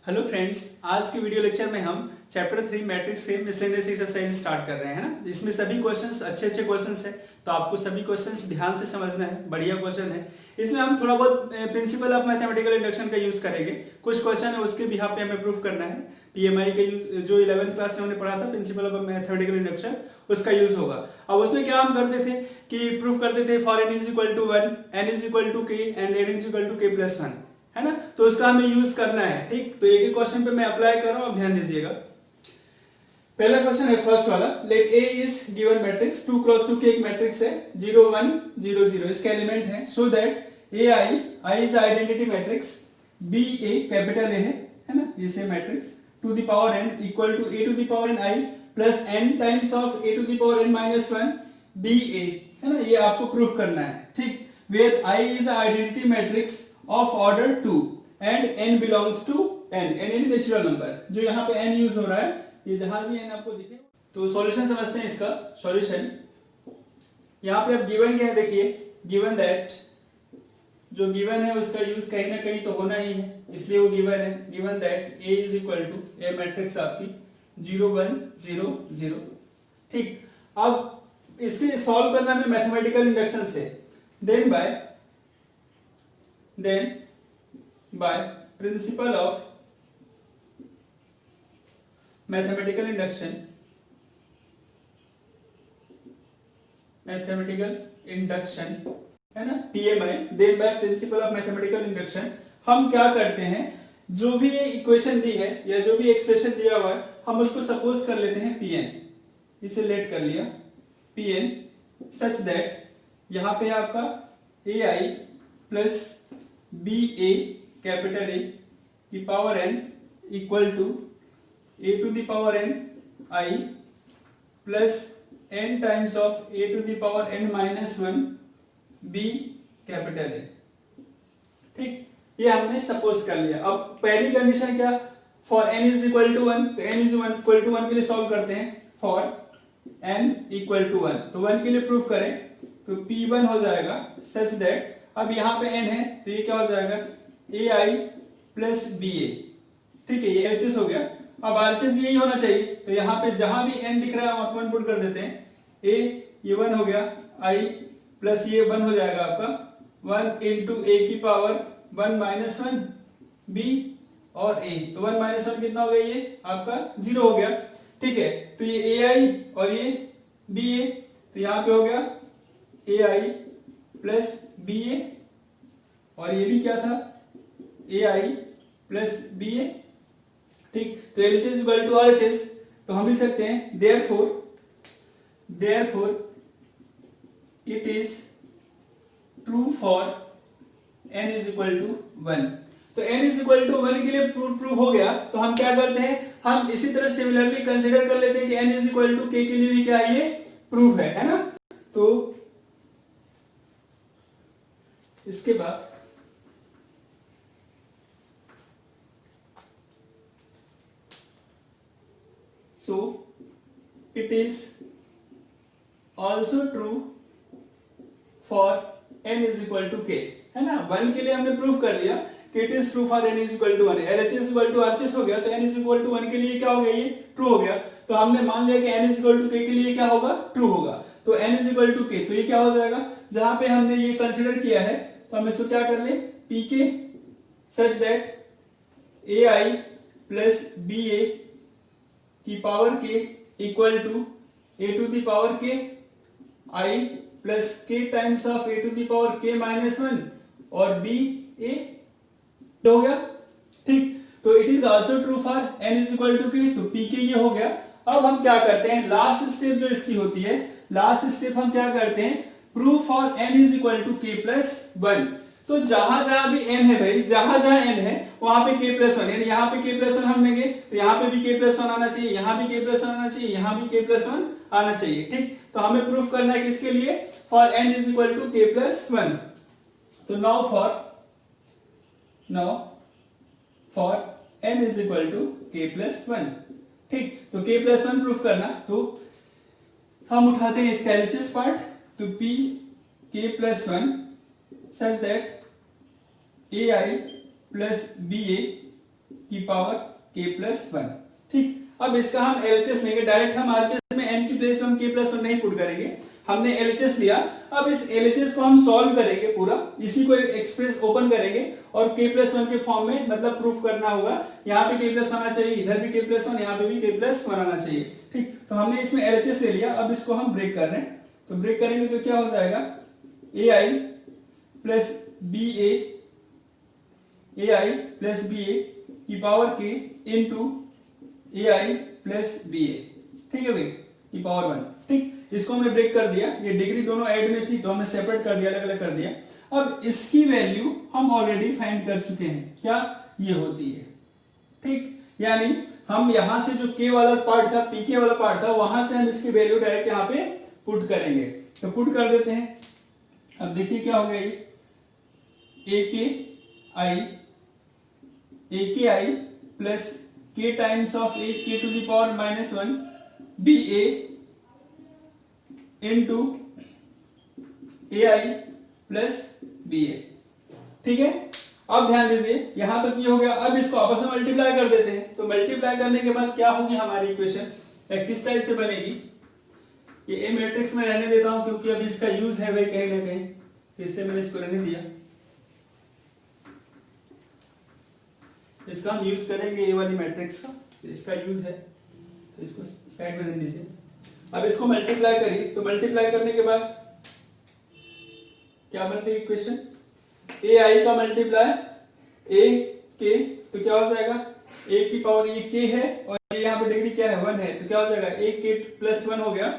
Hello friends, आज के video lecture में हम चैप्टर 3 मैट्रिक्स से मिसलेनियस एक्सरसाइज स्टार्ट कर रहे हैं ना। इसमें सभी क्वेश्चंस अच्छे क्वेश्चंस हैं, तो आपको सभी क्वेश्चंस ध्यान से समझना है। बढ़िया क्वेश्चन है। इसमें हम थोड़ा बहुत प्रिंसिपल ऑफ मैथमेटिकल इंडक्शन का यूज करेंगे। कुछ क्वेश्चन है उसके भी यहाँ पे हमें प्रूफ करना है। पीएमआई के जो 11th क्लास में हमने पढ़ा था प्रिंसिपल ऑफ मैथमेटिकल इंडक्शन, उसका यूज होगा। अब उसमें क्या हम करते थे कि प्रूफ करते थे for n is equal to 1, n is equal to k and n is equal to k plus 1, है ना। तो उसका हमें यूज करना है। ठीक, तो एक क्वेश्चन पे मैं अप्लाई कर रहा हूं, अब ध्यान दीजिएगा। पहला क्वेश्चन है फर्स्ट वाला, let A is given matrix 2 cross 2 के एक मैट्रिक्स है 0 1 0 0, इसके एलिमेंट है so that A I is identity matrix, B A capital A है ना, ये same matrix to the power n equal to a to the power n i plus n times of a to the power n minus 1 B A, है ना। ये आपको proof करना है। ठीक, where i is identity matrix of order 2 and n belongs to n यानी natural number. जो यहाँ पे n यूज हो रहा है, ये जहां भी n आपको दिखे। तो सॉल्यूशन समझते हैं इसका। सॉल्यूशन यहाँ पे अब गिवन क्या है, देखिए गिवन दैट, जो गिवन है उसका यूज कहीं ना कहीं तो होना ही है, इसलिए वो गिवन है। Given that a is equal to a matrix आपकी 0 1 0 0। ठीक, अब इसके सॉल्व करना है मैथमेटिकल इंडक्शन से। Then by principle of mathematical induction है ना, PMI, then by principle of mathematical induction हम क्या करते हैं, जो भी इक्वेशन दी है या जो भी एक्सप्रेशन दिया हुआ है, हम उसको सपोज कर लेते हैं Pn, इसे लेट कर लिया Pn सच दैट यहाँ पे आपका AI plus BA capital A की power n equal to a to the power n i plus n times of a to the power n minus 1 b capital A. ठीक, ये हमने suppose कर लिया। अब पहली कंडीशन क्या, for n is equal to 1, तो n इज इक्वल टू 1 के लिए सॉल्व करते हैं। फॉर n इक्वल टू 1, तो 1 के लिए प्रूफ करें तो p1 हो जाएगा सच दैट, अब यहाँ पे n है तो ये क्या हो जाएगा ai प्लस बी ए। ठीक है, ये एलएचएस हो गया। अब आरएचएस भी यही होना चाहिए, तो यहाँ पे जहां भी n दिख रहा है हम 1 पुट कर देते हैं। a ये 1 हो गया, i प्लस ये 1 हो जाएगा आपका 1 इंटू ए की पावर 1 माइनस 1 b और a, तो 1 माइनस 1 कितना हो गया, ये आपका 0 हो गया। ठीक है, तो ये ai और ये ba, तो यहाँ पे हो गया ai प्लस ba और ये भी क्या था ai प्लस ba। ठीक, तो LHS इक्वल टू RHS, तो हम लिख सकते हैं therefore it is true for n is equal to 1। तो n is equal to 1 के लिए प्रूफ हो गया। तो हम क्या करते हैं, हम इसी तरह सिमिलरली कंसीडर कर लेते हैं कि n is equal to k के लिए भी क्या है, ये प्रूफ है ना। तो इसके बाद so it is also true for n is equal to k, है ना। 1 के लिए हमने प्रूफ कर लिया कि it is true for n is equal to 1, LHS equal to RHS हो गया, तो n is equal to 1 के लिए क्या हो गया, ये ट्रू हो गया। तो हमने मान लिया कि n is equal to k के लिए क्या होगा, ट्रू होगा। तो n is equal to k, तो ये क्या हो जाएगा, जहां पे हमने ये कंसीडर किया है तो हम इसको क्या कर ले, pk such that ai plus ba की power k equal to a to the power k i plus k times of a to the power k minus 1 और b a हो गया। ठीक, तो it is also true for n is equal to k, तो pk ये हो गया। अब हम क्या करते हैं, लास्ट स्टेप जो इसकी होती है, लास्ट स्टेप हम क्या करते हैं, proof for n is equal to k plus 1। तो जहां जहां भी n है भाई, जहां जहां n है वहां पे k प्लस 1, यानी यहाँ पे k प्लस 1 हम लेंगे तो यहाँ पे भी k प्लस 1 आना चाहिए, यहाँ भी k प्लस 1 आना चाहिए, यहाँ भी k प्लस 1 आना चाहिए। ठीक, तो हमें प्रूफ करना है किसके लिए, for n is equal to k plus 1। तो now for n is equal to k plus 1। ठीक, तो k प्लस 1 प्रूफ करना, तो हम उठाते हैं इसका LHS पार्ट, तो p k plus 1 such that ai plus ba की पावर k प्लस 1। ठीक, अब इसका हम एलएचएस लेंगे डायरेक्ट। हम आरएचएस में n की प्लेस में हम k प्लस 1 नहीं पुट करेंगे, हमने एलएचएस लिया। अब इस एलएचएस को हम सॉल्व करेंगे पूरा, इसी को एक्सप्रेस ओपन करेंगे और k प्लस 1 के फॉर्म में मतलब प्रूफ करना होगा। यहाँ पे k प्लस 1 आना चाहिए, इधर भी k प्लस 1, यहाँ पे भी k प्लस 1 आना चाहिए। ठीक, तो हमने इसमें एलएचएस ले लिया। अब इसको हम ब्रेक कर रहे हैं, तो ब्रेक करेंगे तो क्या हो जाएगा, ai plus ba, ai plus ba की power k into ai plus ba। ठीक है भाई, की पावर 1। ठीक, इसको हमने ब्रेक कर दिया, ये डिग्री दोनों ऐड में थी तो हमने सेपरेट कर दिया, अलग अलग कर दिया। अब इसकी वैल्यू हम ऑलरेडी फाइंड कर चुके हैं, क्या ये होती है। ठीक, यानी हम यहां से जो k वाला पार्ट था, pk वाला पार्ट था, वहां से हम इसकी वैल्यू डायरेक्ट यहाँ पे पुट करेंगे। तो पुट कर देते हैं। अब देखिए क्या हो गया, ये aki plus k times of a k to the power minus 1 ba into ai plus ba। ठीक है, अब ध्यान दीजिए यहां तक ये हो गया। अब इसको आपस में मल्टीप्लाई कर देते हैं। तो मल्टीप्लाई करने के बाद क्या होगी हमारी इक्वेशन, किस टाइप से बनेगी। ये ए मैट्रिक्स में रहने देता हूं क्योंकि अभी इसका यूज है भाई कहीं ना कहीं, इसलिए मैंने इसको रहने दिया। इसका हम यूज करेंगे ए वाली मैट्रिक्स का, इसका यूज है, तो इसको साइड में रहने दीजिए। अब इसको मल्टीप्लाई करिए, तो मल्टीप्लाई करने के बाद क्या बनती है इक्वेशन, ए आई का मल्टीप्लाई ए के, तो क्या हो जाएगा, ए की पावर ये के है और ये यहाँ पे डिग्री क्या है 1 है, तो क्या हो जाएगा ए के प्लस 1 हो गया।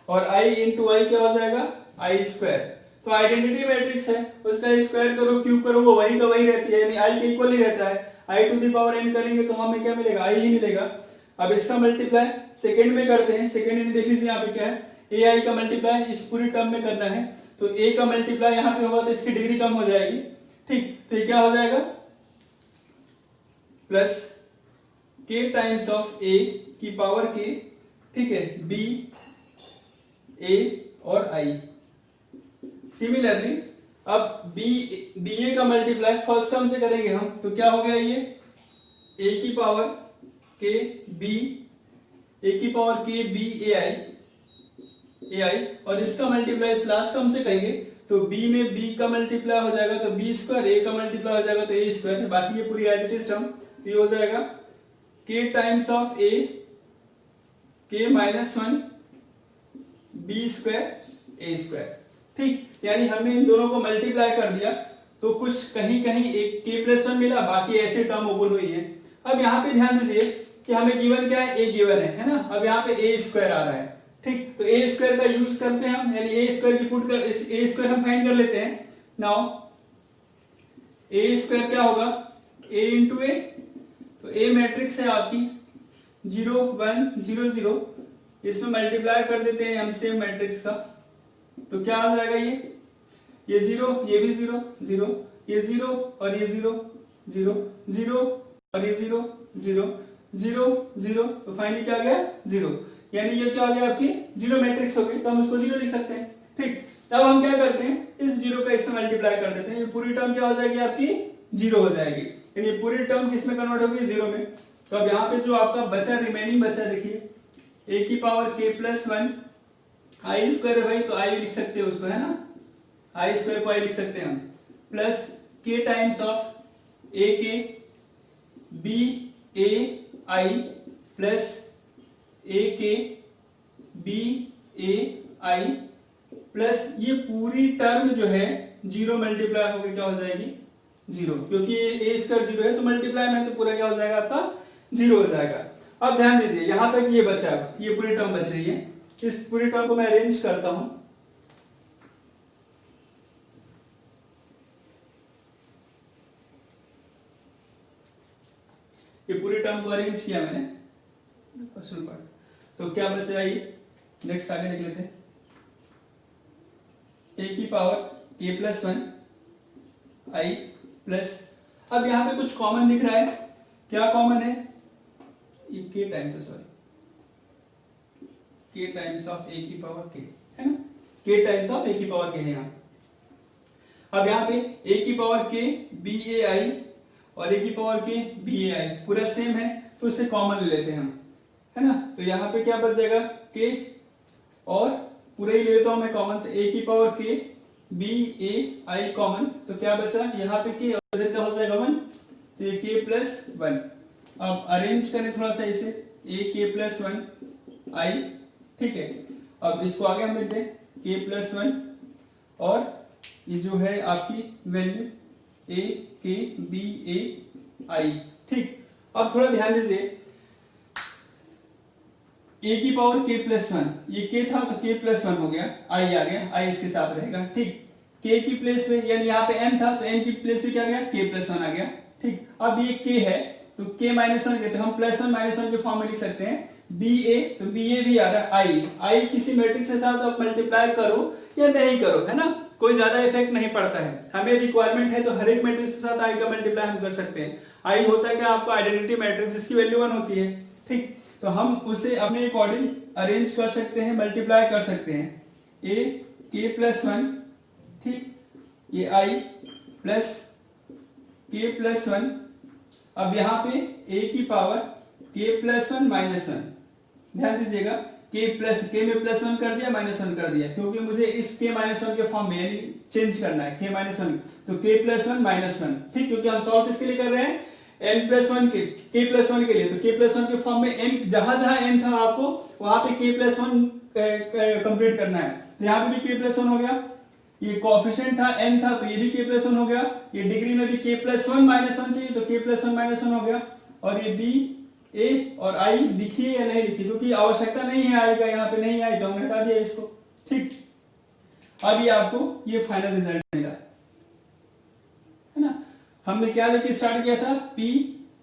और आई इंटू आई क्या हो जाएगा, आई स्क्वायर। तो आइडेंटिटी मैट्रिक्स है, उसका स्क्वायर करो क्यूब करो वो वही का वही रहती है, यानी आई के इक्वल ही रहता है। आई टू द पावर n करेंगे तो हमें क्या मिलेगा, आई ही मिलेगा। अब इसका मल्टीप्लाई सेकंड में करते हैं। सेकंड में देख लीजिए यहाँ पे क्या है, ए आई का मल्टीप्लाई इस पूरी टर्म में करना है, तो ए का मल्टीप्लाई यहाँ पे होगा तो इसकी डिग्री कम हो जाएगी। ठीक, तो ये क्या हो जाएगा, plus k times of a की पावर k, ठीक है, b a और i। सिमिलरली अब ba का मल्टीप्लाई फर्स्ट टर्म से करेंगे हम, तो क्या हो गया, ये a की पावर k b, a की पावर k b ai, और इसका मल्टीप्लाई इस लास्ट टर्म से करेंगे तो b में b का मल्टीप्लाई हो जाएगा तो b स्क्वायर, a का मल्टीप्लाई हो जाएगा तो a स्क्वायर, बाकी ये पूरी एज इट इज टर्म। तो ये हो जाएगा k times of a k minus 1 b square a square. ठीक, यानी हमने इन दोनों को मल्टीप्लाई कर दिया तो कुछ कहीं कहीं एक k प्लस 1 मिला, बाकी ऐसे टर्म ओपन हुई है। अब यहाँ पे ध्यान दीजिए कि हमें गिवन क्या है, a गिवन है ना। अब यहाँ पे a स्क्वायर आ रहा है। ठीक, तो a स्क्वायर का यूज करते हैं हम, यानी a स्क्वायर की पुट कर इस a स्क्वायर हम फाइंड कर लेते हैं। नाउ a स्क्वायर क्या होगा, a इंटू a, तो a मैट्रिक्स है आपकी 0 1 0 0, इसमें मल्टीप्लाई कर देते हैं हम सेम मैट्रिक्स का, तो क्या आ जाएगा, ये 0, ये भी 0 0, ये 0 और ये 0 0 0 और ये 0 0 0 0, तो फाइनली क्या आ गया 0, यानी ये क्या हो गया आपकी जीरो मैट्रिक्स हो गई, तो हम इसको 0 लिख सकते हैं। ठीक, अब हम क्या करते हैं, इस 0 का इसमें मल्टीप्लाई कर देते हैं, ये पूरी टर्म क्या हो जाएगी आपकी 0 हो जाएगी, यानी ये पूरी टर्म किसमें कन्वर्ट होगी 0 में। तो अब यहाँ पे जो आपका बचा रिमेनिंग बचा, देखिए a की पावर k प्लस 1 आई स्क्वायर है भाई, तो आई लिख सकते हैं उसको, है ना, आई स्क्वायर को आई लिख सकते हैं हम, plus k times of a के b a i plus a के b a i प्लस ये पूरी टर्म जो है 0 मल्टीप्लाई होकर क्या हो जाएगी 0, क्योंकि ये a स्क्वायर 0 है तो मल्टीप्लाई में तो पूरा क्या हो जाएगा आपका 0 हो जाएगा। अब ध्यान दीजिए यहां तक ये बचा, ये पूरी टर्म बच रही है, इस पूरी टर्म को मैं अरेंज करता हूं। ये पूरी टर्म को अरेंज किया मैंने, तो क्या बच रहा है, ये नेक्स्ट आगे देख लेते हैं। a की power k plus 1 i plus, अब यहां पे कुछ कॉमन दिख रहा है, क्या कॉमन है, ये k times, sorry k times of a की पावर k है ना, k टाइम्स ऑफ a की पावर k है यहाँ। अब यहाँ पे a की power k b a i और a की पावर k BAI पूरा सेम है, तो इसे कॉमन ले लेते हैं हम, है ना। तो यहाँ पे क्या बच जाएगा k, और पूरा ही ले लेता हूं मैं कॉमन, तो a की पावर k BAI कॉमन, तो क्या बचा यहाँ पे k और इधर क्या हो जाएगा 1, तो ये k प्लस 1। अब अरेंज करें थोड़ा सा इसे, a k प्लस 1 i, ठीक है। अब इसको आगे हम लिखते हैं k प्लस 1, और ये जो है आपकी वैल्यू a k BAI, ठीक। अब थोड़ा ध्यान दीजिए, a की पावर k प्लस 1, ये k था तो k प्लस 1 हो गया, i आ गया, i इसके साथ रहेगा, ठीक। k की प्लेस पे, यानी यहाँ पे n था तो n की प्लेस पे क्या गया, k प्लस 1 आ गया, ठीक। अब ये k है तो k माइनस 1 कहते हैं, हम प्लस 1 माइनस 1 के फॉर्म में लिख सकते हैं, BA, तो BA भी आ रहा है, i किसी मैट्रिक्स के साथ आप मल्टीप्लाई करो या नहीं करो, है ना, कोई ज्यादा इफेक्ट नहीं पड़ता है। हमें रिक्वायरमेंट है तो हर एक मैट्रिक्स के साथ i का मल्टीप्लाई हम कर सकते हैं। i होता है क्या, आपका आइडेंटिटी मैट्रिक्स जिसकी वैल्यू 1 होती है, ठीक। तो हम उसे अपने अकॉर्डिंग अरेंज कर सकते हैं, मल्टीप्लाई कर सकते हैं, a k प्लस 1, ठीक, ये i प्लस k प्लस 1। अब यहाँ पे a की पावर k प्लस 1 माइनस 1, ध्यान दीजिएगा, k में प्लस 1 कर दिया, माइनस 1 कर दिया, क्योंकि मुझे इस k माइनस 1 के फॉर्म में यानी चेंज करना है, k माइनस 1, तो k प्लस 1 माइनस 1, ठीक, क्योंकि हम सॉल्व किसके लिए कर रहे हैं, n प्लस 1 के, k प्लस 1 के लिए, तो k प्लस 1 के फॉर्म में n जहां जहां n था आपको वहां पे k प्लस 1 कंप्लीट करना है, तो यहाँ पे भी k प्लस 1 हो गया, ये कोएफिशिएंट था n था तो ये भी k प्लस 1 हो गया, ये डिग्री में भी k प्लस 1 माइनस 1 चाहिए तो k प्लस 1 माइनस 1 हो गया, और ये b a और i लिखिए या नहीं लिखिए, क्योंकि आवश्यकता नहीं है i का, यहाँ पे नहीं आई तो हमने हटा दिया इसको, ठीक। अब ये आपको ये फाइनल रिजल्ट मिला, है ना। हमने क्या लेके स्टार्ट किया था, p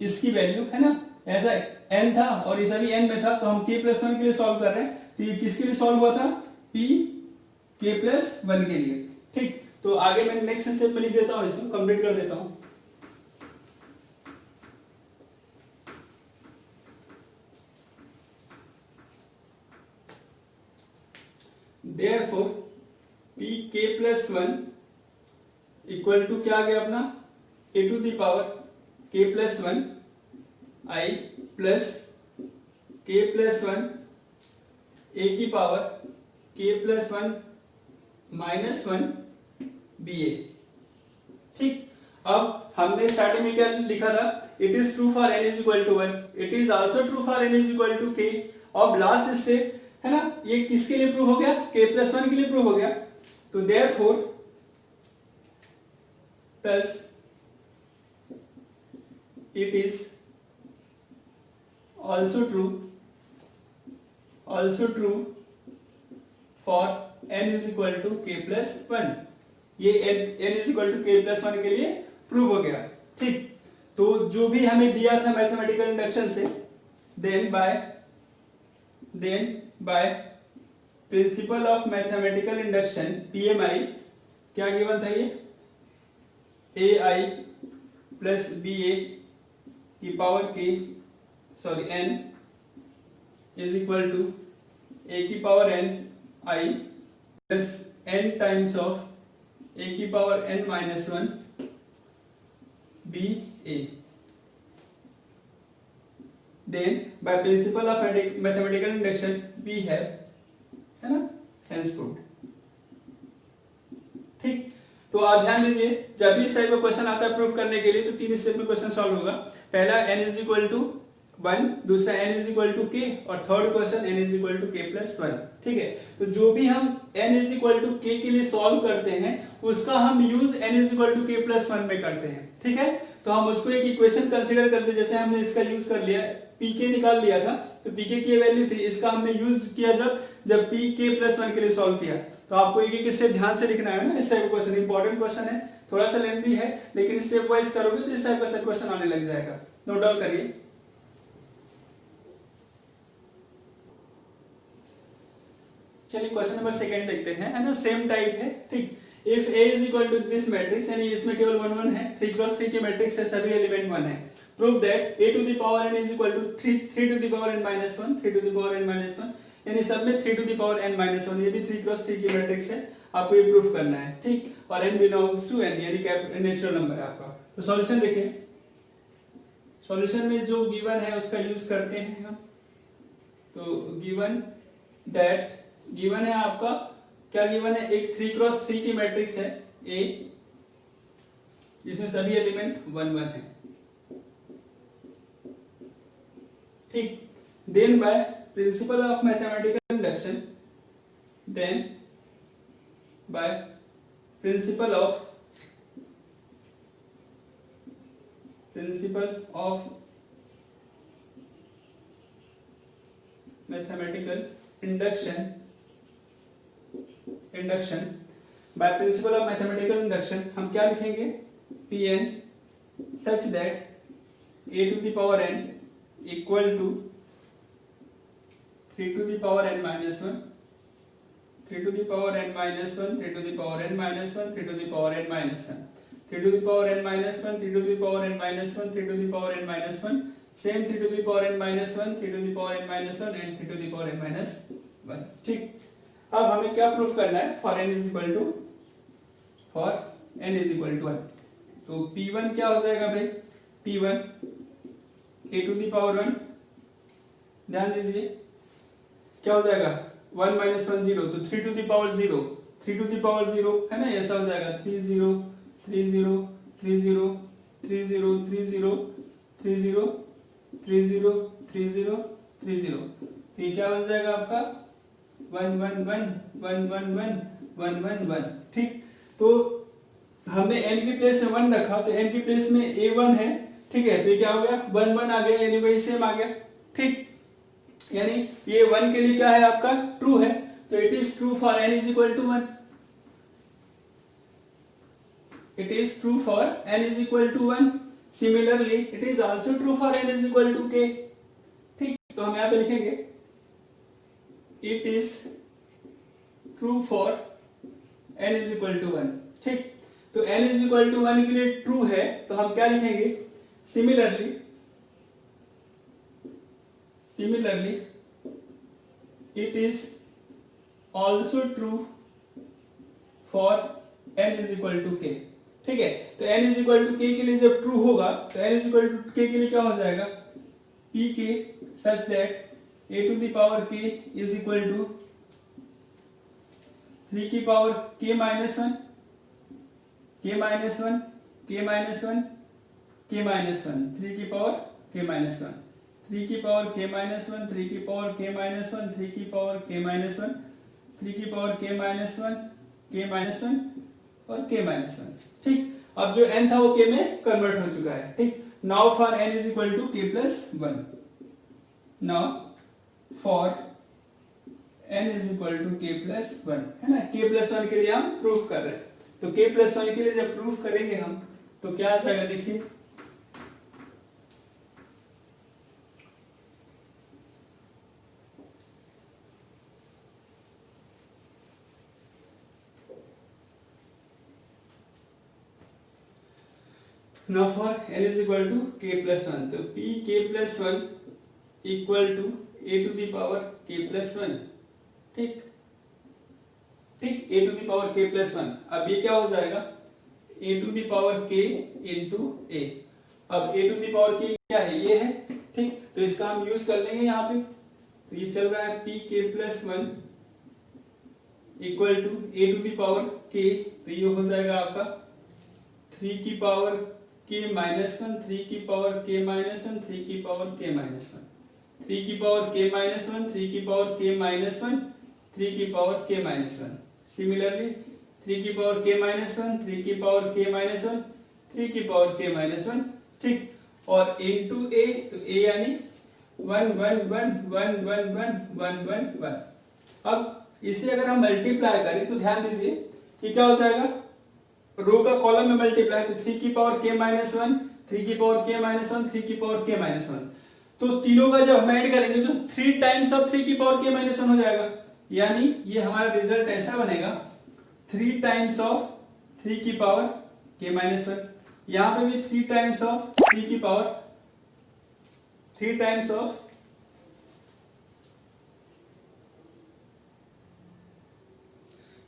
इसकी वैल्यू, है ना, ऐसा n था और ये सभी n में था, तो हम k प्लस 1 के लिए सॉल्व कर रहे हैं, तो ये किसके लिए सॉल्व हुआ था, p k प्लस 1 के लिए, ठीक। तो आगे मैं नेक्स्ट स्टेप में लिख देता हूँ, इसको कंप्लीट कर देता हूँ। Therefore p k plus 1 equal to क्या आ गया अपना, a to the power k plus 1 i plus k plus 1 a की power k plus 1 minus 1 BA, ठीक। अब हमने स्टार्टिंग में क्या लिखा था, it is true for n is equal to 1, it is also true for n is equal to k। अब last step, है ना, ये किसके लिए प्रूव हो गया, k प्लस 1 के लिए प्रूव हो गया, तो therefore thus it is also true for n is equal to k plus 1, ये n is equal to k plus 1 के लिए प्रूव हो गया, ठीक। तो जो भी हमें दिया था मैथमेटिकल इंडक्शन से, then by principle of mathematical induction PMI, क्या गिवन था ये, AI प्लस BA की power n is equal to a की power n i plus n times of a की power n minus 1 BA। Then by principle of mathematical induction we have, है ना, hence proved, ठीक। तो आप ध्यान दीजिए, जब भी इस टाइप का क्वेश्चन आता है प्रूव करने के लिए तो 3 स्टेप में क्वेश्चन सॉल्व होगा। पहला n इज इक्वल टू 1, दूसरा n is equal to k, और third question n is equal to k plus 1, ठीक है। तो जो भी हम n is equal to k के लिए सॉल्व करते हैं उसका हम use n is equal to k plus 1 में करते हैं, ठीक है। तो हम उसको एक इक्वेशन कंसीडर करते हैं, जैसे हमने इसका यूज कर लिया, pk निकाल लिया था, तो pk की वैल्यू थी, इसका हमने यूज किया जब pk प्लस 1 के लिए सॉल्व किया। तो आपको एक एक स्टेप ध्यान से लिखना है ना, इस टाइप का क्वेश्चन इंपॉर्टेंट क्वेश्चन है, थोड़ा सा लेंथी है, लेकिन स्टेप वाइज करोगे तो इस टाइप का क्वेश्चन आने लग जाएगा, नोट डाउन करिए। चलिए क्वेश्चन नंबर सेकंड देखते हैं, है ना, सेम टाइप है, ठीक। If A is equal to this matrix, यानी इसमें केवल 1 1 है, 3 क्रॉस 3 के मैट्रिक्स है, सभी एलिमेंट 1 है, prove that a to the power n is equal to 3 to the power n minus 1, 3 to the power n minus 1, यानी सब में 3 to the power n minus 1, ये भी 3 क्रॉस 3 की मैट्रिक्स है, आपको ये प्रूफ करना है, ठीक। और n बिलोंग्स टू n, यानी नेचुरल नंबर है आपका। तो सॉल्यूशन देखिए, सॉल्यूशन में जो गिवन है उसका यूज करते हैं हम। तो गिवन है आपका, क्या गिवन है, एक 3x3 की मैट्रिक्स है ए, जिसमें सभी एलिमेंट 1 1 है, ठीक। Then by principle of mathematical induction, then by principle of mathematical induction, by principle of mathematical induction हम क्या लिखेंगे, Pn such that a to the power n equal to 3 to the power n minus 1, 3 to the power n minus 1, 3 to the power n minus 1, 3 to the power n minus 1, 3 to the power n minus 1, 3 to the power n minus 1, 3 to the power n minus 1, same 3 to the power n minus 1, 3 to the power n minus 1 and 3 to the power n minus 1, ठीक। अब हमें क्या proof करना है, for n is equal to 1। तो P1 क्या हो जाएगा भाई, P1 a to the power 1, ध्यान दीजिए क्या हो जाएगा, 1 minus 1 0, तो 3 to the power 0, 3 to the power 0 है ना, ऐसा हो जाएगा 3 0 3 0 3 0 3 0 3 0 3 0 3 0 3 0 3 0, तो ये क्या बन जाएगा आपका 1 1 1 1 1 1 1 1 1, ठीक। तो हमने n की प्लेस में 1 रखा, तो n की प्लेस में a1 है, ठीक है, तो ये क्या हो गया 1 1 आ गया, यानी वही सेम आ गया, ठीक। यानी ये 1 के लिए क्या है आपका, ट्रू है, तो it is true for n is equal to 1, it is true for n is equal to 1। Similarly it is also true for n is equal to k, ठीक। तो हम यहाँ पे लिखेंगे it is true for n is equal to 1, ठीक। तो n is equal to 1 के लिए ट्रू है, तो हम क्या लिखेंगे, similarly it is also true for n is equal to k, ठीक है। तो n is equal to k के लिए जब ट्रू होगा, तो n is equal to k के लिए क्या हो जाएगा, pk such that a to the power k is equal to 3 की power k minus 1, k minus 1, k minus 1, k minus 1, 3 की पावर k माइनस 1, 3 की पावर k माइनस 1, 3 की power k minus 1, 3 की पावर k माइनस 1, 3 की power k minus 1, k minus 1 और k minus 1, ठीक। अब जो n था वो k में कन्वर्ट हो चुका है, ठीक। Now for n is equal to k plus 1, now for n is equal to k plus 1, है ना, k प्लस 1 के लिए हम प्रूफ कर रहे हैं। तो k प्लस 1 के लिए जब प्रूफ करेंगे हम, तो क्या आ जाएगा, देखिए now for n is equal to k plus 1, तो p k plus 1 equal to a to the power k plus 1, ठीक, a to the power k plus 1। अब ये क्या हो जाएगा, a to the power k into a। अब a to the power k क्या है, ये है, ठीक। तो इसका हम यूज कर लेंगे यहाँ पे, तो ये चल रहा है p k plus 1 equal to a to the power k, तो ये हो जाएगा आपका 3 की पावर k माइनस 1, 3 की पावर k माइनस 1, 3 की पावर k माइनस 1, 3 की पावर k माइनस 1, 3 की पावर k माइनस 1, 3 की पावर k माइनस 1। सिमिलरली 3 की पावर k माइनस 1, 3 की पावर k माइनस 1, 3 की पावर k माइनस 1, ठीक। और इनटू a, तो a यानी 1 1 1 1 1 1 1 1 1। अब इसे अगर हम मल्टीप्लाई करें तो ध्यान दीजिए कि क्या हो जाएगा, रो का कॉलम में मल्टीप्लाई, तो 3 की पावर k माइनस 1, 3 की पावर k माइनस 1, 3 की पावर k माइनस 1, तो तीनों का जब हम ऐड करेंगे तो 3 टाइम्स ऑफ 3 की पावर k माइनस 1 हो जाएगा। यानी ये हमारा रिजल्ट ऐसा बनेगा 3 टाइम्स ऑफ 3 की पावर k माइनस 1, यहाँ पे भी 3 टाइम्स ऑफ 3 की पावर 3 टाइम्स ऑफ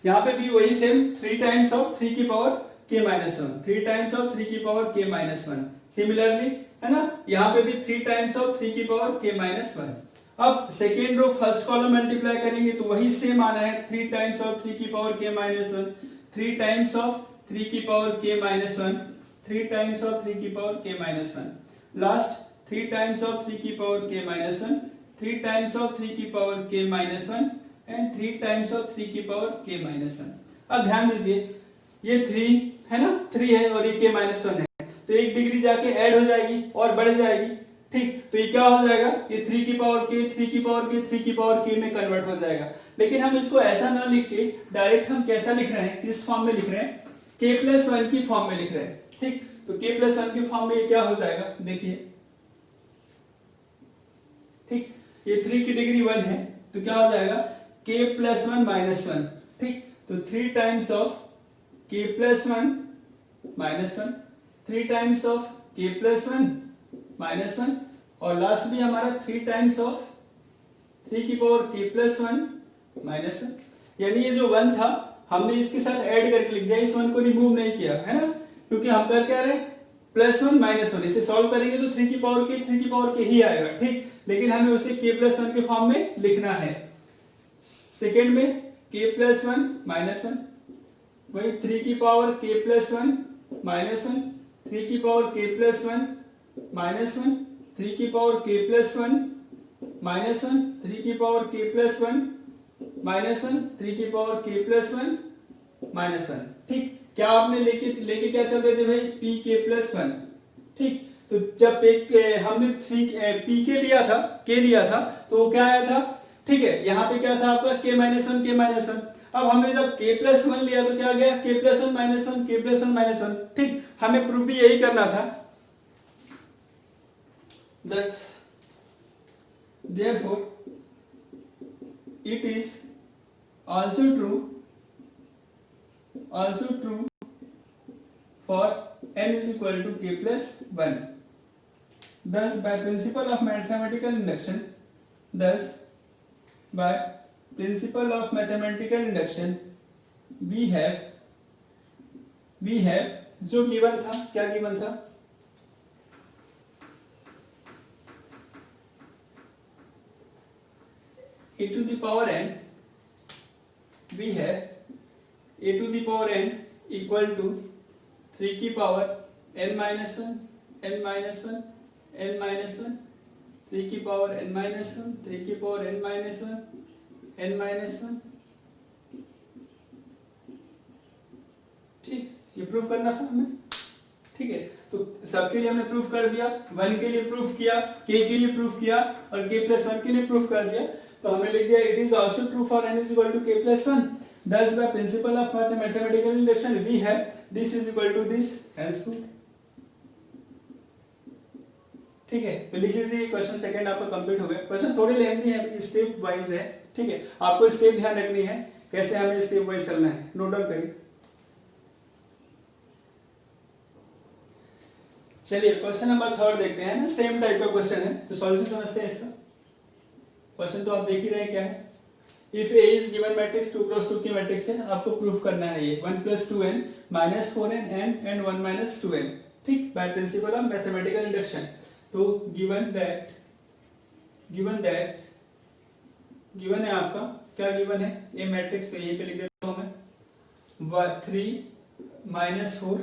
यहाँ पे भी वही सेम 3 टाइम्स ऑफ 3 की power k minus 1, 3 times of 3 की पावर k माइनस 1। सिमिलरली है ना, यहाँ पे भी 3 टाइम्स ऑफ 3 की पावर k माइनस 1। अब second row first column multiply करेंगे तो वही सेम आना है, 3 टाइम्स ऑफ 3 की power k minus 1, 3 times of 3 की power k minus 1, 3 times of 3 की power k minus 1, last 3 times of 3 की power k minus 1, 3 times of 3 की power k minus 1 and 3 times of 3 की पावर k माइनस 1। अब ध्यान दीजिए ये 3 है ना, 3 है और ये k माइनस 1 है, तो एक डिग्री जाके ऐड हो जाएगी और बढ़ जाएगी, ठीक। तो ये क्या हो जाएगा, ये 3 की पावर k 3 की पावर k 3 की पावर k में कन्वर्ट हो जाएगा। लेकिन हम इसको ऐसा ना लिख के डायरेक्ट हम कैसा लिख रहे हैं, किस फॉर्म में लिख रहे हैं, k प्लस 1 की फॉर्म में लिख रहे हैं, ठीक। तो k प्लस 1 के फॉर्म में ये क्या हो जाएगा, देखिए, ठीक, ये 3 की डिग्री 1 है तो क्या हो जाएगा k प्लस 1 माइनस 1, ठीक। तो 3 times of k plus 1 minus 1, 3 times of k plus 1 minus 1 और लास्ट भी हमारा 3 टाइम्स ऑफ 3 की पावर k प्लस 1 माइनस 1। यानी ये जो 1 था हमने इसके साथ ऐड करके लिख दिया, इस 1 को रिमूव नहीं किया, है ना, क्योंकि हम कर क्या रहे, प्लस 1 माइनस 1, इसे सॉल्व करेंगे तो 3 की पावर k 3 की पावर k ही आएगा, ठीक। लेकिन हमें उसे k प्लस 1 के फॉर्म में लिखना है। सेकेंड में k प्लस 1 माइनस 1, वही 3 की पावर k प्लस 1 माइनस 1, 3 की पावर k प्लस 1 माइनस 1, 3 की पावर k प्लस 1 माइनस 1, 3 की पावर k प्लस 1 माइनस 1, 3 की पावर k प्लस 1 माइनस 1, ठीक। क्या आपने लेके क्या चल रहे थे भाई, p k प्लस 1, ठीक। तो जब हमने 3 p k लिया था तो वो क्या आया था, ठीक है, यहाँ पे क्या था आपका k माइनस 1 k माइनस 1। अब हमने जब k प्लस 1 लिया तो क्या गया, k plus 1 minus 1 k plus 1 minus 1, ठीक। हमें प्रूफ भी यही करना था। Thus, therefore, it is also true for n is equal to k plus 1. Thus, by principle of mathematical induction, we have जो गिवन था, क्या गिवन था, a to the power n, we have a to the power n equal to 3 की power n minus 1 n minus 1 n minus 1, 3 की power n minus 1 3 की power n minus 1 n minus 1, ठीक। ये proof करना था हमें, ठीक है। तो सबके लिए हमने प्रूफ कर दिया, 1 के लिए प्रूफ किया, k के लिए प्रूफ किया और k प्लस 1 के लिए प्रूफ कर दिया। तो हमने लिख दिया it is also true for n is equal to k plus 1। Thus by principle of mathematical induction we have this is equal to this, hence proof, ठीक है। तो लिख लीजिए क्वेश्चन सेकंड आपका कंप्लीट हो गया। क्वेश्चन थोड़े लेंथी है, स्टेप वाइज है, ठीक है। आपको स्टेप ध्यान रखनी है, कैसे हमें स्टेप वाइज चलना है, नोट डाउन करिए। चलिए क्वेश्चन नंबर 3 देखते हैं ना, सेम टाइप का क्वेश्चन है, तो सॉल्यूशन समझते हैं इसका। क्वेश्चन तो आप देख ही रहे हैं क्या है, if A is given matrix 2 cross 2 की मैट्रिक्स है, आपको प्रूफ करना है ये 1 plus 2n minus 4n and 1 minus 2n, ठीक, by principle of mathematical induction. तो गिवन है आपका, क्या गिवन है, ये मैट्रिक्स, तो यहीं पे लिख देता हूं मैं 3 माइनस 4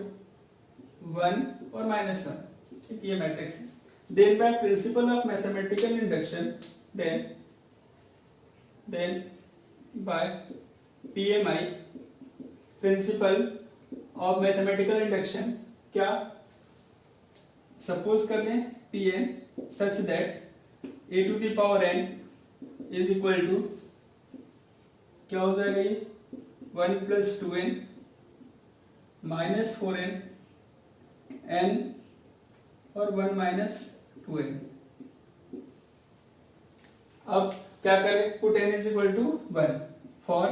1 और माइनस 1, ठीक, ये मैट्रिक्स है। Then by principle of mathematical induction, then by PMI principle of mathematical induction, क्या सपोज कर लें Pn such that a to the power n is equal to, क्या हो जाएगा ये 1 plus 2n minus 4n n और 1 minus 2n। अब क्या करें, put n is equal to 1 for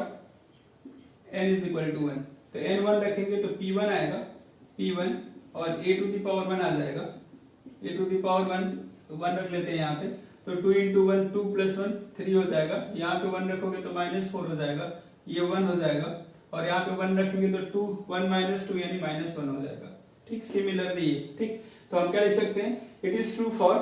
n is equal to 1, तो n 1 रखेंगे तो p1 आएगा, p1 और a टू द पावर 1 आ जाएगा, a टू द पावर 1 रख लेते हैं यहाँ पे, तो 2 इंटू 1 2 प्लस 1 3 हो जाएगा, यहाँ पे 1 रखोगे तो माइनस 4 हो जाएगा, ये 1 हो जाएगा, और यहाँ पे 1 रखेंगे तो 1 माइनस 2 यानी माइनस 1 हो जाएगा, ठीक। सिमिलरली ये, ठीक। तो हम क्या लिख सकते हैं, it is true for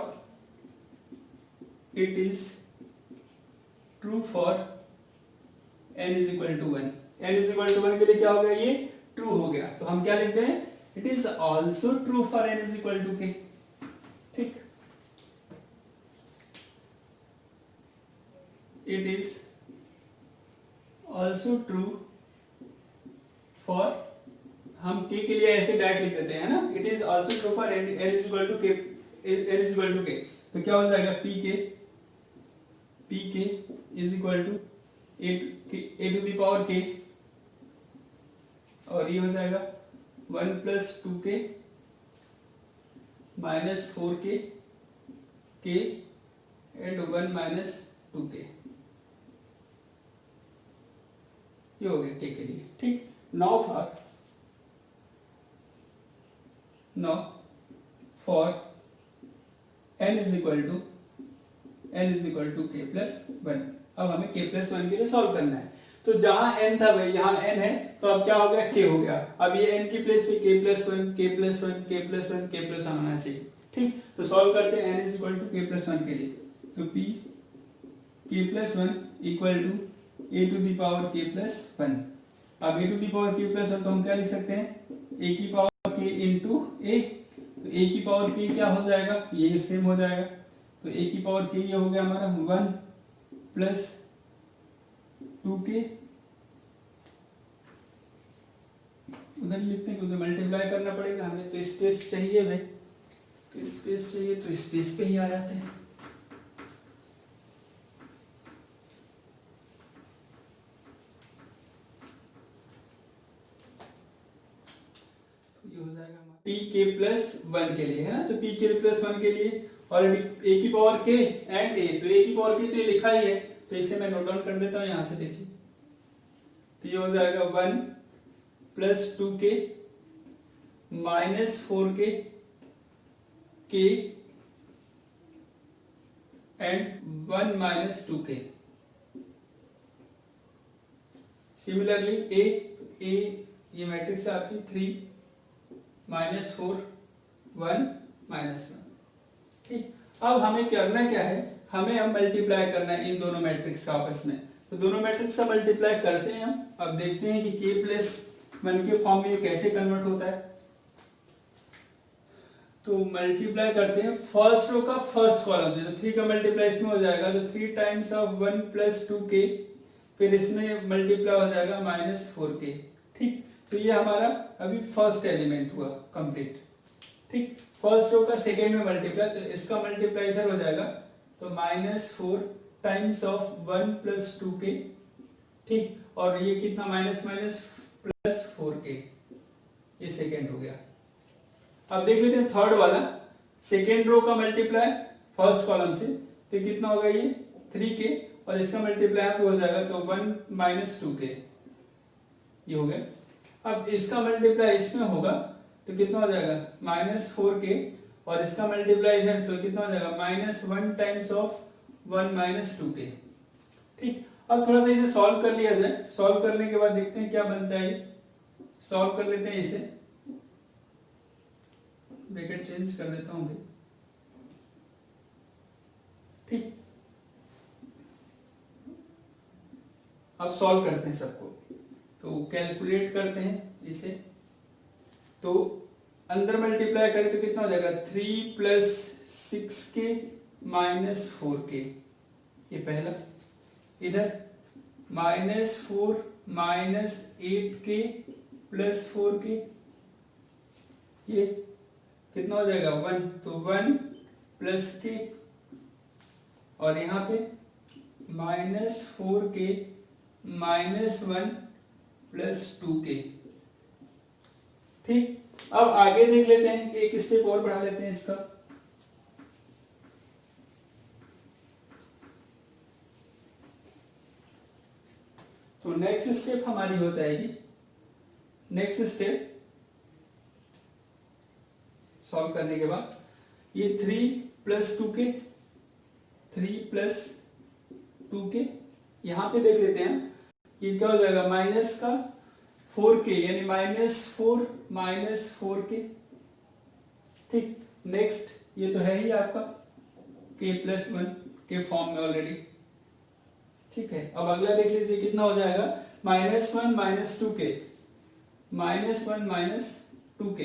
n is equal to 1। n is equal to 1 के लिए क्या हो गया, ये ट्रू हो गया। तो हम क्या लिखते हैं, it is also true for n is equal to k। ठीक, it is also true for, हम k के लिए ऐसे डायरेक्ट लिख देते हैं ना, it is also true for n is equal to k, n is equal to k। तो क्या हो जाएगा, pk is equal to a to the power k, और ये हो जाएगा 1 plus 2k minus 4k k and 1 minus 2k, ये हो गया k के लिए। ठीक, now for n is equal to k plus 1। अब हमें k प्लस 1 के लिए सॉल्व करना है। तो जहां n था भाई, यहाँ n है, तो अब क्या हो गया, k हो गया। अब ये n की प्लेस पे k plus 1 k plus 1 k plus 1 k plus 1 होना चाहिए। ठीक, तो सॉल्व करते हैं n is equal to k plus 1 के लिए। तो p k plus 1 equal to a to the power k plus 1। अब a to the power k plus 1 तो हम क्या लिख सकते हैं, a की पावर k इंटू a। तो a की पावर k क्या हो जाएगा, ये सेम हो जाएगा। तो a की पावर k ये हो गया हमारा 1 प्लस 2k, उधर लिखते हैं क्योंकि मल्टीप्लाई करना पड़ेगा हमें, तो स्पेस चाहिए भाई, तो स्पेस चाहिए तो स्पेस पे ही आ जाते हैं। तो ये हो जाएगा p k प्लस 1 के लिए, है ना, तो p k प्लस 1 के लिए ऑलरेडी a की पावर k एंड a, तो a की पावर k तो ये लिखा ही है, तो इसे मैं नोट डाउन कर देता हूँ यहाँ से। देखिए, तो ये हो जाएगा 1 plus 2k minus 4k k and 1 minus 2k। Similarly a ये मैट्रिक्स है आपकी 3 माइनस 4 1 माइनस 1। ठीक, अब हमें करना क्या है, हमें अब मल्टीप्लाई करना है इन दोनों मैट्रिक्स का आपस में। तो दोनों मैट्रिक्स का मल्टीप्लाई करते हैं हम। अब देखते हैं कि k प्लस 1 के फॉर्म में ये कैसे कन्वर्ट होता है। तो मल्टीप्लाई करते हैं फर्स्ट रो का फर्स्ट कॉलम से, तो 3 का मल्टीप्लाई इसमें हो जाएगा, तो 3 टाइम्स ऑफ 1 प्लस 2k, फिर इसमें मल्टीप्लाई हो जाएगा माइनस 4k। ठीक, तो ये हमारा अभी फर्स्ट एलिमेंट हुआ कंप्लीट। ठीक, फर्स्ट रो का सेकेंड में मल्टीप्लाई, तो इसका मल्टीप्लाई इधर हो जाएगा, तो minus 4 times of 1 plus 2k। ठीक, और ये कितना, माइनस माइनस प्लस 4k, ये सेकेंड हो गया। अब देख लेते हैं थर्ड वाला, सेकेंड रो का मल्टीप्लाई फर्स्ट कॉलम से, तो कितना होगा, ये 3k, और इसका मल्टीप्लाई यहाँ पे हो जाएगा, तो 1 माइनस 2k, ये हो गया। अब इसका मल्टीप्लाई इसमें होगा, तो कितना हो जाएगा, माइनस 4k, और इसका मल्टीप्लाई इधर, तो कितना हो जाएगा, minus 1 times of 1 minus 2k। ठीक, अब थोड़ा सा इसे सॉल्व कर लिया जाए। सॉल्व करने के बाद देखते हैं क्या बनता है। सॉल्व कर लेते हैं इसे, ब्रैकेट चेंज कर देता हूं भाई। ठीक, अब सॉल्व करते हैं सबको, तो कैलकुलेट करते हैं इसे। तो अंदर मल्टीप्लाई करें तो कितना हो जाएगा, 3 प्लस 6k माइनस 4k, ये पहला। इधर minus 4 minus 8k plus 4k, ये कितना हो जाएगा, 1, तो 1 प्लस k, और यहाँ पे minus 4k minus 1 plus 2k। ठीक, अब आगे देख लेते हैं, एक स्टेप और बढ़ा लेते हैं इसका। तो नेक्स्ट स्टेप हमारी हो जाएगी, नेक्स्ट स्टेप सॉल्व करने के बाद, ये 3 प्लस 2k, 3 प्लस 2k, यहां पे देख लेते हैं ये क्या हो जाएगा, माइनस का 4k, यानी माइनस 4 माइनस 4k। ठीक, नेक्स्ट ये तो है ही आपका k+1 के फॉर्म में ऑलरेडी, ठीक है। अब अगला देख लीजिए कितना हो जाएगा, -1 - 2k, -1 - 2k,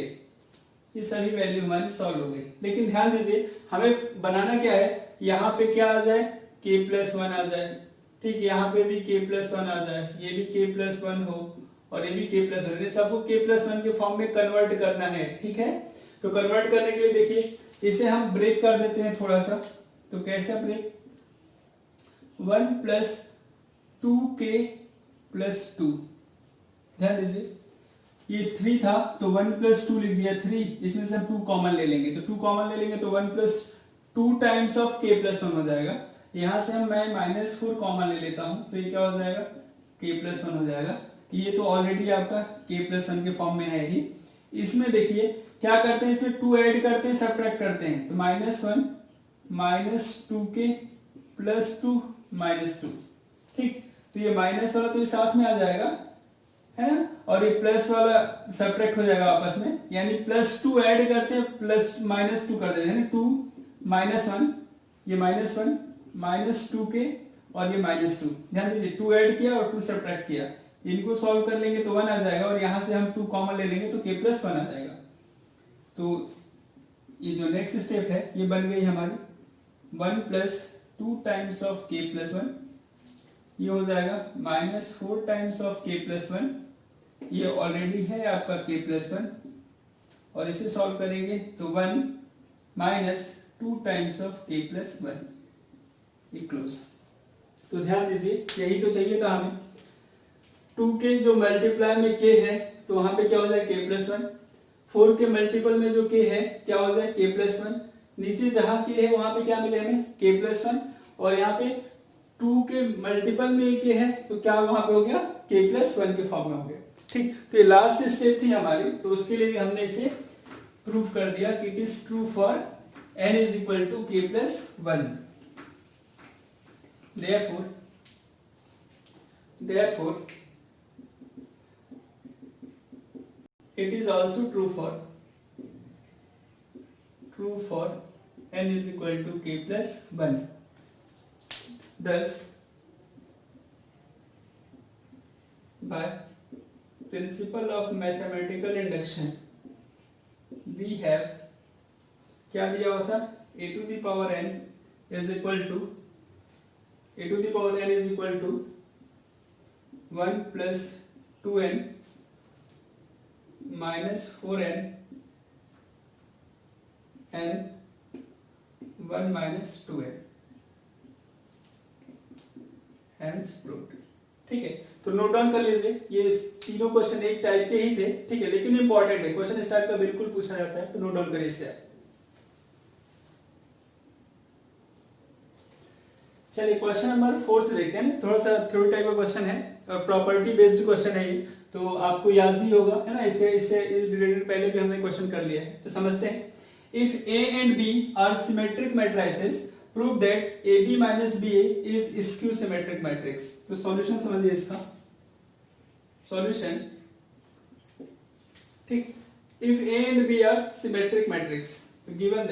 ये सभी वैल्यू हमारी सॉल्व हो गई। लेकिन ध्यान दीजिए हमें बनाना क्या है, यहाँ पे क्या आ जाए, k+1 आ जाए, ठीक, यहाँ पे भी k+1 आ जाए, ये भी k+1 हो और ये भी k+1, सबको k+1 के फॉर्म में कन्वर्ट करना है, ठीक है। तो कन्वर्ट करने के लिए देखिए इसे हम ब्रेक कर देते हैं थोड़ा सा, तो कैसे ब्रेक, 1 + 2k + 2, ध्यान दीजिए ये 3 था तो 1 + 2 लिख दिया 3, इसमें से हम 2 कॉमन ले लेंगे, तो 2 कॉमन ले लेंगे तो 1 + 2 टाइम्स ऑफ k+1 हो जाएगा। यहाँ से हम मैं -4 कॉमन ले लेता हूँ, तो ये क्या हो जाएगा, k+1 हो जाएगा। ये तो ऑलरेडी आपका k+1 के फॉर्म में है ही। इसमें देखिए क्या करते हैं, इसमें 2 ऐड करते हैं, सब्ट्रैक्ट करते हैं, तो -1 - 2k + 2 - 2, ठीक। तो ये माइनस वाला तो ये साथ में आ जाएगा, है ना, और ये प्लस वाला सब्ट्रैक्ट हो जाएगा आपस में, यानी +2 ऐड करते हैं प्लस -2 कर देते हैं, 2 - 1, ये -1 - 2k और ये -2, ध्यान दीजिए 2 ऐड किया और 2 सब्ट्रैक्ट किया, इनको सॉल्व कर लेंगे तो 1 आ जाएगा और यहाँ से हम 2 कॉमन ले लेंगे तो k+1 आ जाएगा। तो ये जो नेक्स्ट स्टेप है ये बन गई हमारी 1 + 2 टाइम्स ऑफ k+1, ये हो जाएगा -4 टाइम्स ऑफ k+1, ये ऑलरेडी है आपका k+1, और इसे सॉल्व करेंगे तो 1 - 2 टाइम्स ऑफ k+1 इक्वल्स। तो ध्यान दीजिए यही तो चाहिए था हमें, 2 के जो मल्टीप्लाई में k है तो वहां पे क्या हो जाए k+1, 4 के मल्टीपल में जो k है क्या हो जाए k+1, नीचे जहां k है वहां पे क्या मिले हमें k+1, और यहाँ पे 2 के मल्टीपल में k है तो क्या वहां पे हो गया k+1 के फॉर्म में हो गया, ठीक। तो ये लास्ट स्टेप थी हमारी, तो उसके लिए हमने इसे प्रूव कर दिया कि it is true for n = k+1। therefore it is also true for n = k+1। thus by principle of mathematical induction we have क्या दिया हुआ था, a⁴n is equal to 1 + 2n - 4n and 1 - 2n, hence proved, ठीक है। तो note down कर लीजिए, ये तीनों क्वेश्चन एक टाइप के ही थे, ठीक है, लेकिन इंपॉर्टेंट है, क्वेश्चन इस टाइप का बिल्कुल पूछा जाता है, तो नोट डाउन करिए इसे। चलिए क्वेश्चन नंबर 4 देखते हैं, थोड़ा सा थ्योरी टाइप का क्वेश्चन है, प्रॉपर्टी बेस्ड क्वेश्चन है ये, तो आपको याद भी होगा, है ना, इससे रिलेटेड पहले भी हमने क्वेश्चन कर लिया है, तो समझते हैं। If A and B are symmetric matrices, prove that AB - BA is skew symmetric matrix। तो सॉल्यूशन समझिए इसका, सॉल्यूशन, ठीक। If A and B are symmetric matrix, तो given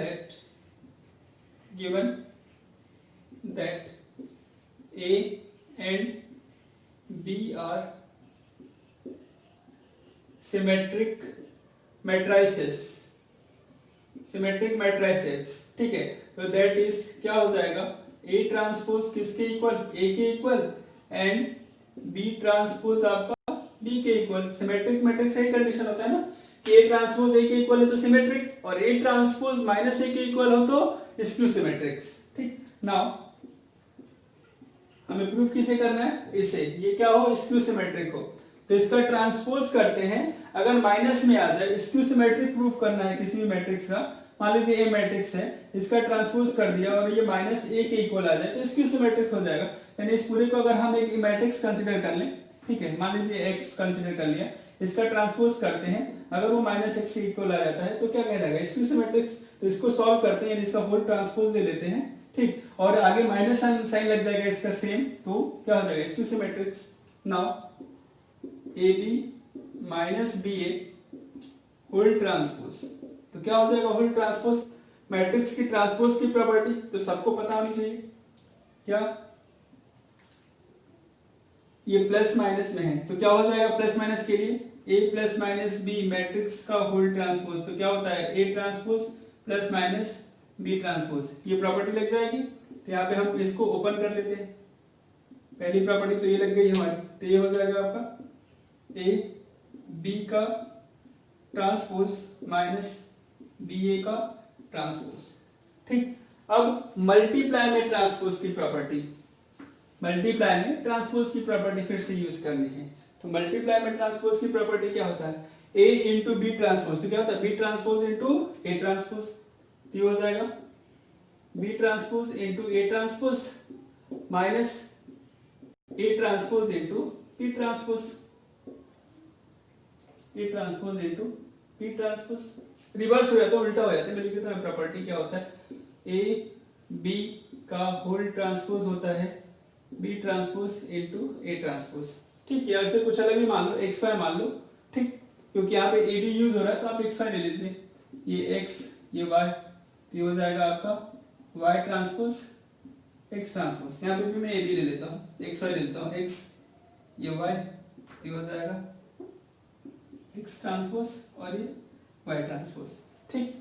that A and B are symmetric matrices, ठीक है, तो that is क्या हो जाएगा, A ट्रांसपोज किसके इक्वल, A के इक्वल, एंड B ट्रांसपोज आपका B के इक्वल। सिमेट्रिक मैट्रिक्स का कंडीशन होता है ना कि A ट्रांसपोज A के इक्वल है तो सिमेट्रिक, और A ट्रांसपोज -A के इक्वल हो तो स्क्यू सिमेट्रिक्स, ठीक। नाउ हमें प्रूफ किसे करना है, इसे, ये क्या हो, स्क्यू सिमेट्रिक हो, तो इसका ट्रांसपोज करते हैं, अगर माइनस में आ जाए, स्क्यू सिमेट्रिक प्रूफ करना है किसी भी मैट्रिक्स का, मान लीजिए ए मैट्रिक्स है, इसका ट्रांसपोज कर दिया और ये -a के इक्वल आ जाए तो स्क्यू सिमेट्रिक हो जाएगा। यानी इस पूरे को अगर हम एक मैट्रिक्स कंसीडर कर लें, ठीक है, मान लीजिए x कंसीडर कर लिया, इसका ट्रांसपोज करते हैं, अगर वो -x के इक्वल आ जाता है तो क्या कहलाएगा, स्क्यू सिमेट्रिक्स। तो इसको सॉल्व करते हैं, इसका होल ट्रांसपोज ले लेते हैं, ठीक, और आगे माइनस साइन लग जाएगा इसका सेम, तो क्या हो जाएगा, skew symmetric. Now AB - BA whole transpose, तो क्या हो जाएगा होल ट्रांसपोज, मैट्रिक्स की ट्रांसपोज की प्रॉपर्टी तो सबको पता होनी चाहिए। क्या ये प्लस माइनस में है तो क्या हो जाएगा प्लस माइनस के लिए A plus minus B matrix का होल ट्रांसपोज तो क्या होता है A transpose plus minus B transpose, ये प्रॉपर्टी लग जाएगी। तो यहाँ पे हम इसको ओपन कर लेते हैं, पहली प्रॉपर्टी तो ये लग गई हमारी, तो ये हो जाएगा आपका ए बी का ट्रांसपोज माइनस बी ए का ट्रांसपोज। ठीक, अब मल्टीप्लाई में ट्रांसपोज की प्रॉपर्टी, मल्टीप्लाई में ट्रांसपोज की प्रॉपर्टी फिर से यूज करनी है। तो मल्टीप्लाई में ट्रांसपोज की प्रॉपर्टी क्या होता है a इंटू बी ट्रांसपोज, तो क्या होता है B transpose into A transpose, तो हो जाएगा B transpose into A transpose minus A transpose into P transpose, A transpose into P transpose. Reverse हो जाता है, उल्टा हो जाता है, मैं लिख देता हूं प्रॉपर्टी क्या होता है ए बी का होल ट्रांसपोज होता है B transpose into A transpose. ठीक है, ऐसे कुछ अलग भी मान लो, एक्स वाई मान लो। ठीक, क्योंकि यहाँ पे ए बी यूज हो रहा है तो आप एक्स वाई ले लीजिए, ये एक्स ये वाई, तो ये हो जाएगा आपका वाई ट्रांसपोज एक्स ट्रांसपोज। यहाँ पे भी मैं ए बी ले लेता हूँ, एक्स वाई ले लेता हूँ, एक्स ये वाई, ये हो जाएगा एक्स ट्रांसपोज और ये वाई ट्रांसपोज। ठीक,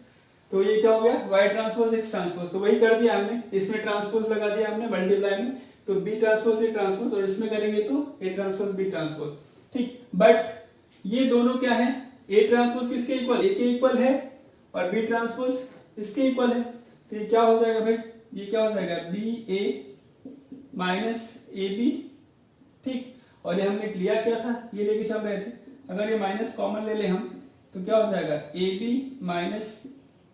तो ये क्या हो गया वाई ट्रांसपोज एक्स ट्रांसपोज, तो वही कर दिया हमने, इसमें ट्रांसपोज लगा दिया हमने मल्टीप्लाई में, तो बी ट्रांसपोज ए ट्रांसपोज, और इसमें करेंगे तो ए ट्रांसपोज बी ट्रांसपोज। ठीक, बट ये दोनों क्या है ए ट्रांसपोज किसके इक्वल, ए के इक्वल है, और बी ट्रांसपोज इसके इक्वल है, तो ये क्या हो जाएगा भाई, ये क्या हो जाएगा B A minus A B. ठीक, और ये हमने लिया क्या था, ये लेके चल रहे थे, अगर ये माइनस कॉमन ले ले हम तो क्या हो जाएगा A B minus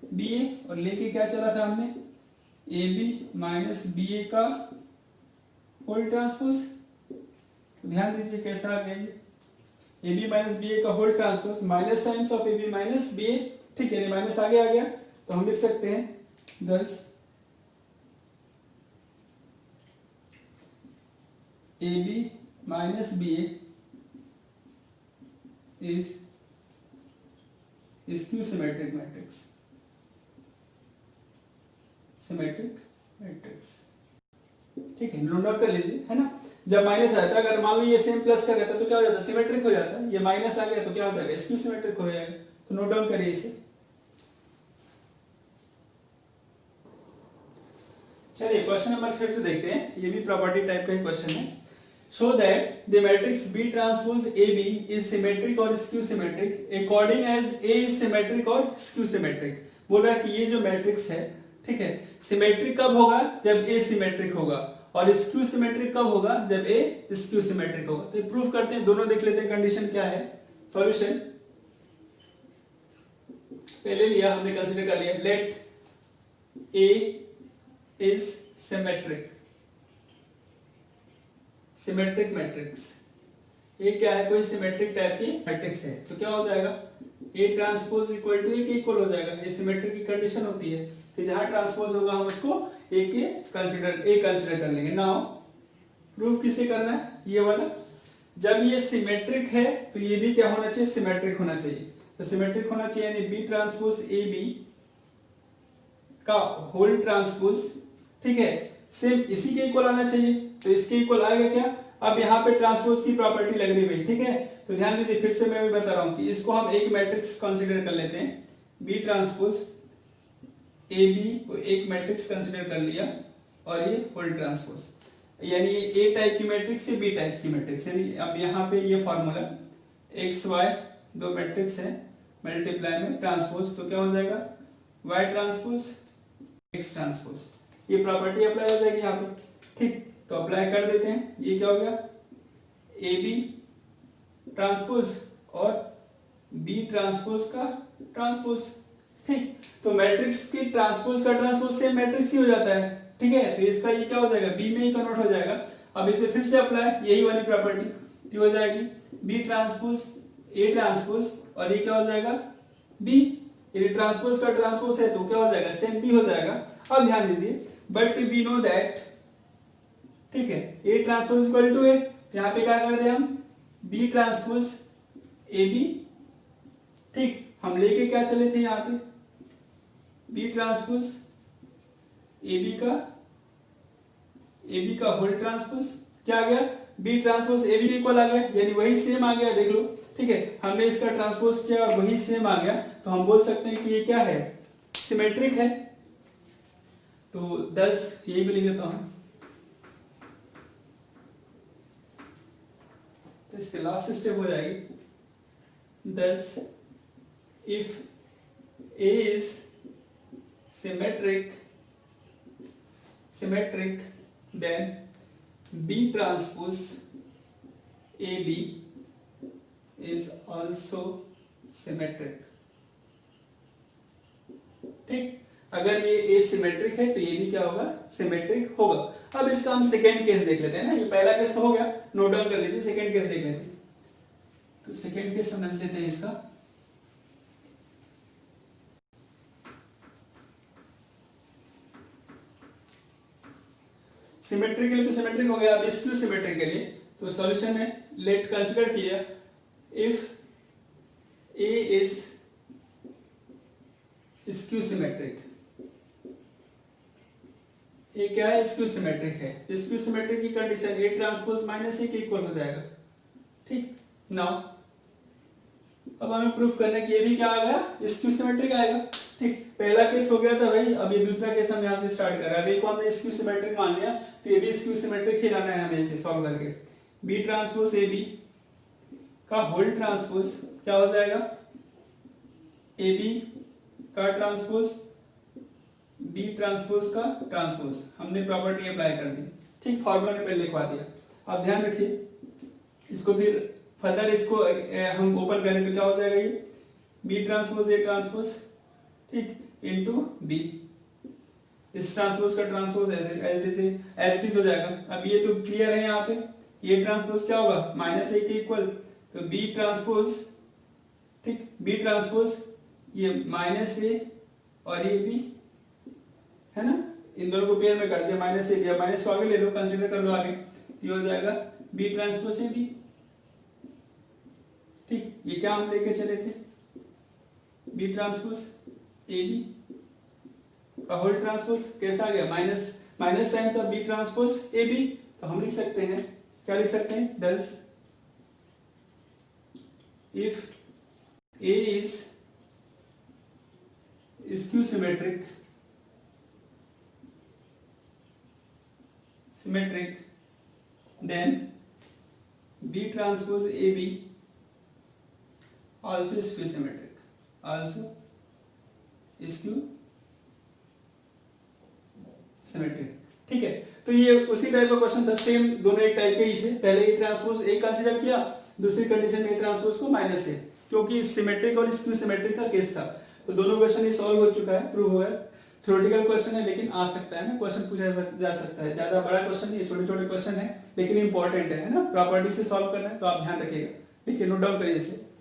B A, और लेके क्या चला था हमने A B minus B A का होल ट्रांसपोज। ध्यान दीजिए कैसा आ गया ये A B minus B A का whole transpose minus times of A B minus B A. ठीक है, माइनस आगे आ गया तो हम लिख सकते हैं 10 A B minus B A is skew symmetric matrix, symmetric matrix. ठीक है, नोट डाउन कर लीजिए, है ना। जब माइनस आता है, अगर मान लो ये सेम प्लस का रहता तो क्या हो जाता सिमेट्रिक हो जाता है, ये माइनस आ गया तो क्या हो जाएगा स्क्यू सिमेट्रिक हो जाएगा। तो नोट डाउन करिए इसे। चलिए क्वेश्चन नंबर 5 देखते हैं, ये भी प्रॉपर्टी टाइप का ही क्वेश्चन है। Show that the matrix B transpose A B is symmetric और skew symmetric according as A is symmetric और स्क्यू सिमेट्रिक। बोल रहा है कि ये जो मैट्रिक्स है, ठीक है, सिमेट्रिक कब होगा जब ए सिमेट्रिक होगा, और स्क्यू सिमेट्रिक कब होगा जब ए स्क्यू सिमेट्रिक होगा। तो प्रूफ करते हैं, दोनों देख लेते हैं कंडीशन क्या है। सॉल्यूशन पहले लिया हमने, कंसीडर कर लिया, let A is symmetric, symmetric matrix. ये क्या है, कोई सिमेट्रिक टाइप की मैट्रिक्स है, तो क्या हो जाएगा ए ट्रांसपोज इक्वल टू ए के इक्वल हो जाएगा। ये सिमेट्रिक की कंडीशन होती है कि जहां ट्रांसपोज होगा हम उसको ए कंसिडर कर लेंगे। नाउ प्रूफ किसे करना है, ये वाला, जब ये सिमेट्रिक है तो ये भी क्या होना चाहिए सिमेट्रिक होना चाहिए। तो सिमेट्रिक होना चाहिए यानी बी ट्रांसपोज ए बी का होल ट्रांसपोज, ठीक है, सेम इसी के इक्वल आना चाहिए। तो इसके इक्वल आएगा क्या, अब यहाँ पे ट्रांसपोज की प्रॉपर्टी लग रही है, ठीक है। तो ध्यान दीजिए, फिर से मैं भी बता रहा हूं कि इसको हम एक मैट्रिक्स कंसीडर कर लेते हैं, बी ट्रांसपोज ए बी को एक मैट्रिक्स कंसीडर कर लिया, और ये होल ट्रांसपोज, यानी ये ए टाइप की मैट्रिक्स है बी टाइप की मैट्रिक्स, यानी अब यहाँ पे ये फॉर्मूला एक्स वाई दो मैट्रिक्स है, मल्टीप्लाई में ट्रांसपोज, तो क्या हो जाएगा वाई ट्रांसपोज एक्स ट्रांसपोज। ये प्रॉपर्टी अप्लाई हो जाएगी यहाँ पे, ठीक। तो अप्लाई कर देते हैं, ये क्या हो गया ए बी ट्रांसपोज और बी ट्रांसपोज का ट्रांसपोज, ठीक। तो मैट्रिक्स की ट्रांसपोज का ट्रांसपोज सेम मैट्रिक्स ही हो जाता है, ठीक है। तो इसका ये क्या हो जाएगा बी में ही कन्वर्ट हो जाएगा। अब इसे फिर से अप्लाई, यही वाली प्रॉपर्टी हो जाएगी बी ट्रांसपोज ए ट्रांसपोज, और ये क्या हो जाएगा बी, ये ट्रांसपोज का ट्रांसपोज है तो क्या हो जाएगा सेम बी हो जाएगा। अब ध्यान दीजिए, बट वी नो दैट, ठीक है, ए ट्रांसपोज इक्वल टू ए, यहाँ पे क्या कर दे हम बी ट्रांसपोज ए बी, ठीक। हम लेके क्या चले थे यहाँ पे बी ट्रांसपोज ए बी का होल ट्रांसपोज क्या आ गया, B transpose A B equal आ गया, यानी वही सेम आ गया, देख लो। ठीक है, हमने इसका ट्रांसपोज किया और वही सेम आ गया, तो हम बोल सकते हैं कि ये क्या है, सिमेट्रिक है। तो 10 यही भी लिख देता हूं। तो इसके लास्ट स्टेप हो जाएगी 10 if A is symmetric then B transpose AB is also symmetric। ठीक, अगर ये A सिमेट्रिक है तो ये भी क्या होगा, सिमेट्रिक होगा। अब इसका हम सेकेंड केस देख लेते हैं ना, ये पहला केस तो हो गया, नोट डाउन कर लीजिए, सेकेंड केस देख लेते हैं। तो सेकेंड केस समझ लेते हैं इसका। सिमेट्रिक के लिए तो सिमेट्रिक हो गया, अब स्क्यू सिमेट्रिक के लिए तो सॉल्यूशन में लेट कंसीडर किया if A is skew symmetric. ये क्या है, स्क्यू सिमेट्रिक है। स्क्यू सिमेट्रिक की कंडीशन ए ट्रांसपोज माइनस ए के इक्वल हो जाएगा। ठीक, नाउ अब हमें प्रूफ करना है कि ये भी क्या आ गया, स्क्यू सिमेट्रिक आएगा। ठीक, पहला केस हो गया था भाई, अब ये दूसरा केस हम यहाँ से स्टार्ट कर रहे हैं। अभी को हमने स्क्यू सिमेट्रिक मान लिया, तो ये भी स्क्यू सिमेट्रिक ही लाना है हमें इसे सॉल्व करके। बी ट्रांसपोज ए बी का होल ट्रांसपोज क्या हो जाएगा, ए बी का ट्रांसपोज बी ट्रांसपोज का ट्रांसपोज। हमने प्रॉपर्टी अप्लाई कर दी। ठीक, फॉर्मूला ने पहले लिखवा दिया। अब ध्यान रखिए, इसको फिर फर्दर इसको हम ओपन करें तो क्या हो जाएगा, ये बी ट्रांसपोज ए ट्रांसपोज, ठीक, इनटू बी। इस ट्रांसपोज का ट्रांसपोज एज इट हो जाएगा। अब ये तो क्लियर है, यहाँ पे ये ट्रांसपोज क्या होगा, माइनस ए के इक्वल, तो बी ट्रांसपोज, ठीक, बी ट्रांसपोज ये माइनस ए और ये बी है ना, इन दोनों को पेयर में कर दिया, माइनस ए बी। माइनस को आगे ले लो, कंसीडर कर लो आगे, ये हो जाएगा बी ट्रांसपोज ए बी। ठीक, ये क्या हम लेके चले थे, बी ट्रांसपोज ए बी का होल ट्रांसपोज कैसा आ गया, minus times of B transpose A B. तो हम लिख सकते हैं, क्या लिख सकते हैं, thus if A is skew symmetric then B transpose AB also is skew symmetric, also skew symmetric। ठीक है, तो ये उसी टाइप का क्वेश्चन था, सेम दोनों एक टाइप के ही थे। पहले ए ट्रांसपोज ए कंसीडर किया, दूसरी कंडीशन में ए ट्रांसपोज को माइनस है, क्योंकि सिमेट्रिक और स्क्यू सिमेट्रिक का केस था। तो दोनों क्वेश्चन ये सॉल्व हो चुका है, प्रूव हो गया। थ्योरेटिकल क्वेश्चन है लेकिन आ सकता है ना, क्वेश्चन पूछा जा सकता है। ज्यादा बड़ा क्वेश्चन नहीं है, छोटे छोटे क्वेश्चन है लेकिन इंपॉर्टेंट है ना, प्रॉपर्टी से सॉल्व करना है, तो आप ध्यान रखिएगा। देखिए, नोट डाउन करिए इसे।